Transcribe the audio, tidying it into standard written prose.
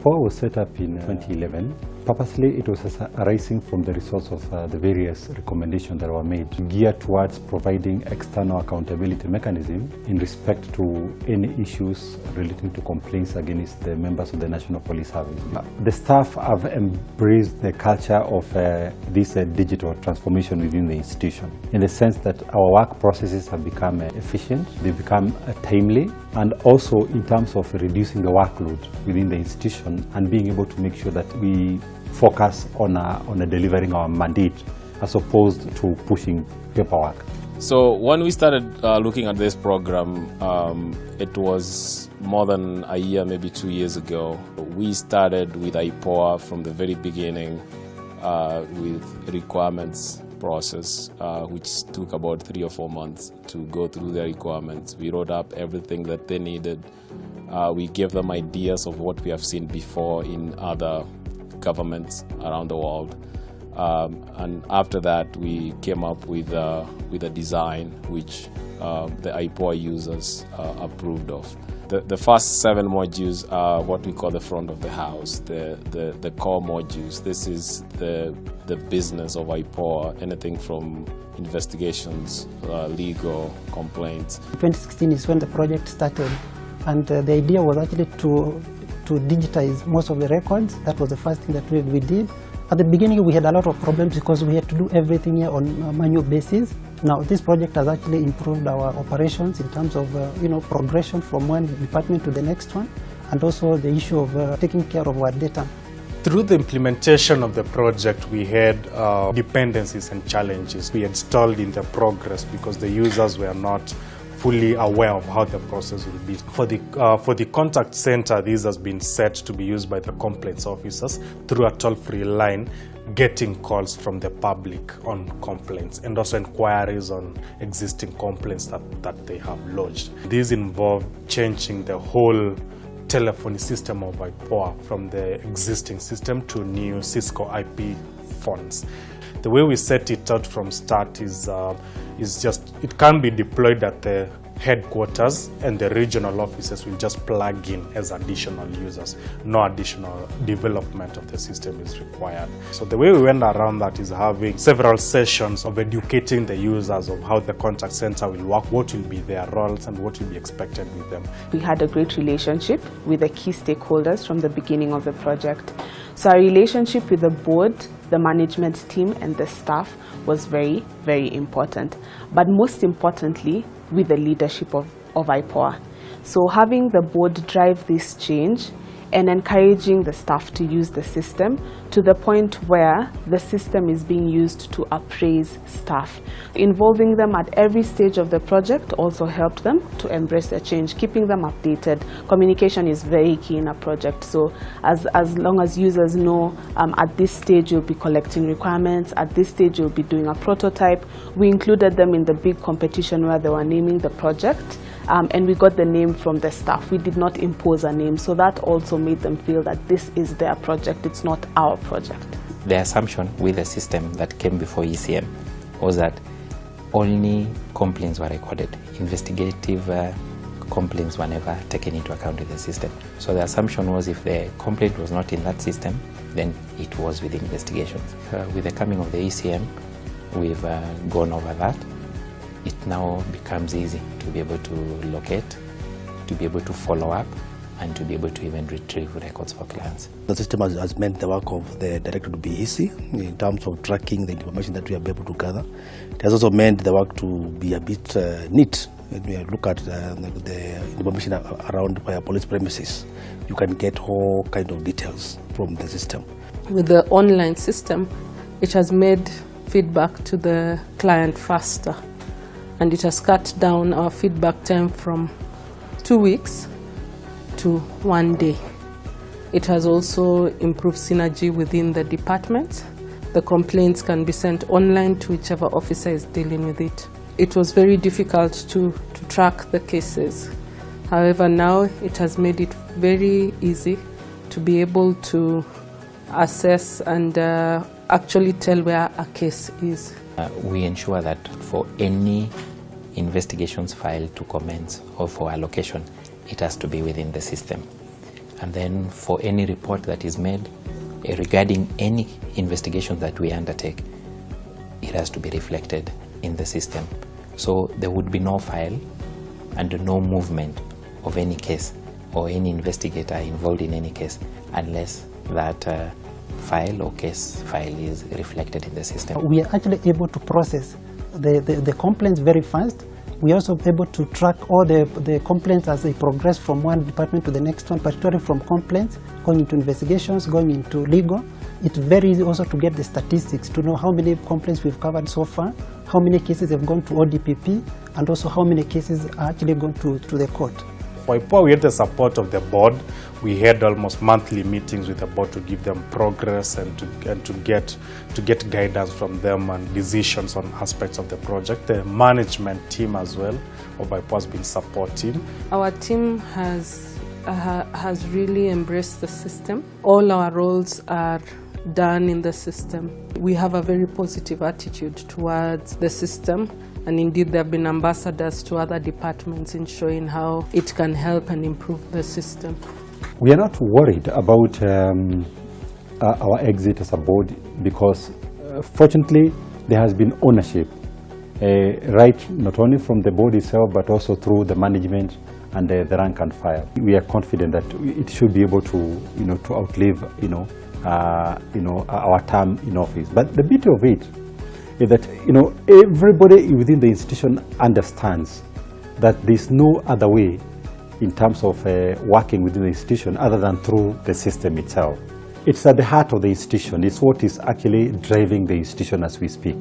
IPOA was set up in 2011. Purposely, it was arising from the results of the various recommendations that were made geared towards providing external accountability mechanism in respect to any issues relating to complaints against the members of the National Police Service. The staff have embraced the culture of this digital transformation within the institution, in the sense that our work processes have become efficient, they've become timely, and also in terms of reducing the workload within the institution and being able to make sure that we focus on delivering our mandate as opposed to pushing paperwork. So when we started looking at this program, it was more than a year, maybe 2 years ago. We started with IPOA from the very beginning with requirements process, which took about 3 or 4 months to go through the requirements. We wrote up everything that they needed. We gave them ideas of what we have seen before in other governments around the world. And after that, we came up with a design which the IPOA users approved of. The first 7 modules are what we call the front of the house, the core modules. This is the business of IPOA, anything from investigations, legal, complaints. 2016 is when the project started, and the idea was actually to digitize most of the records. That was the first thing that we did. At the beginning, we had a lot of problems because we had to do everything here on a manual basis. Now, this project has actually improved our operations in terms of progression from one department to the next one, and also the issue of taking care of our data. Through the implementation of the project, we had dependencies and challenges we had stalled in the progress because the users were not fully aware of how the process will be. For the contact center, this has been set to be used by the complaints officers through a toll-free line, getting calls from the public on complaints and also inquiries on existing complaints that they have lodged. These involve changing the whole telephony system of IPOA from the existing system to new Cisco IP phones. The way we set it out from start is just, it can be deployed at the headquarters, and the regional offices will just plug in as additional users. No additional development of the system is required. So the way we went around that is having several sessions of educating the users of how the contact center will work, what will be their roles and what will be expected with them. We had a great relationship with the key stakeholders from the beginning of the project. So our relationship with the board, the management team and the staff was very, very important. But most importantly, with the leadership of IPOA. So having the board drive this change and encouraging the staff to use the system to the point where the system is being used to appraise staff. Involving them at every stage of the project also helped them to embrace the change, keeping them updated. Communication is very key in a project, so as long as users know at this stage you'll be collecting requirements, at this stage you'll be doing a prototype. We included them in the big competition where they were naming the project. And we got the name from the staff. We did not impose a name, so that also made them feel that this is their project, it's not our project. The assumption with the system that came before ECM was that only complaints were recorded. Investigative complaints were never taken into account in the system. So the assumption was if the complaint was not in that system, then it was with investigations. With the coming of the ECM, we've gone over that. It now becomes easy to be able to locate, to be able to follow up, and to be able to even retrieve records for clients. The system has meant the work of the director to be easy in terms of tracking the information that we are able to gather. It has also meant the work to be a bit neat. When we look at the information around police premises, you can get all kind of details from the system. With the online system, it has made feedback to the client faster, and it has cut down our feedback time from 2 weeks to 1 day. It has also improved synergy within the departments. The complaints can be sent online to whichever officer is dealing with it. It was very difficult to track the cases. However, now it has made it very easy to be able to assess and actually tell where a case is. We ensure that for any investigations file to commence or for allocation, it has to be within the system. And then for any report that is made regarding any investigation that we undertake, it has to be reflected in the system. So there would be no file and no movement of any case or any investigator involved in any case unless that file or case file is reflected in the system. We are actually able to process the complaints very fast. We are also able to track all the complaints as they progress from one department to the next one, particularly from complaints going into investigations, going into legal. It's very easy also to get the statistics to know how many complaints we've covered so far, how many cases have gone to ODPP, and also how many cases are actually gone to the court. For IPOA, we had the support of the board. We had almost monthly meetings with the board to give them progress and to get guidance from them and decisions on aspects of the project. The management team as well of IPOA has been supporting. Our team has really embraced the system. All our roles are done in the system. We have a very positive attitude towards the system, and indeed there have been ambassadors to other departments in showing how it can help and improve the system. We are not worried about our exit as a board because fortunately there has been ownership, right, not only from the board itself but also through the management and the rank and file. We are confident that it should be able to, to outlive, our term in office. But the beauty of it is that, everybody within the institution understands that there's no other way in terms of working within the institution other than through the system itself. It's at the heart of the institution. It's what is actually driving the institution as we speak.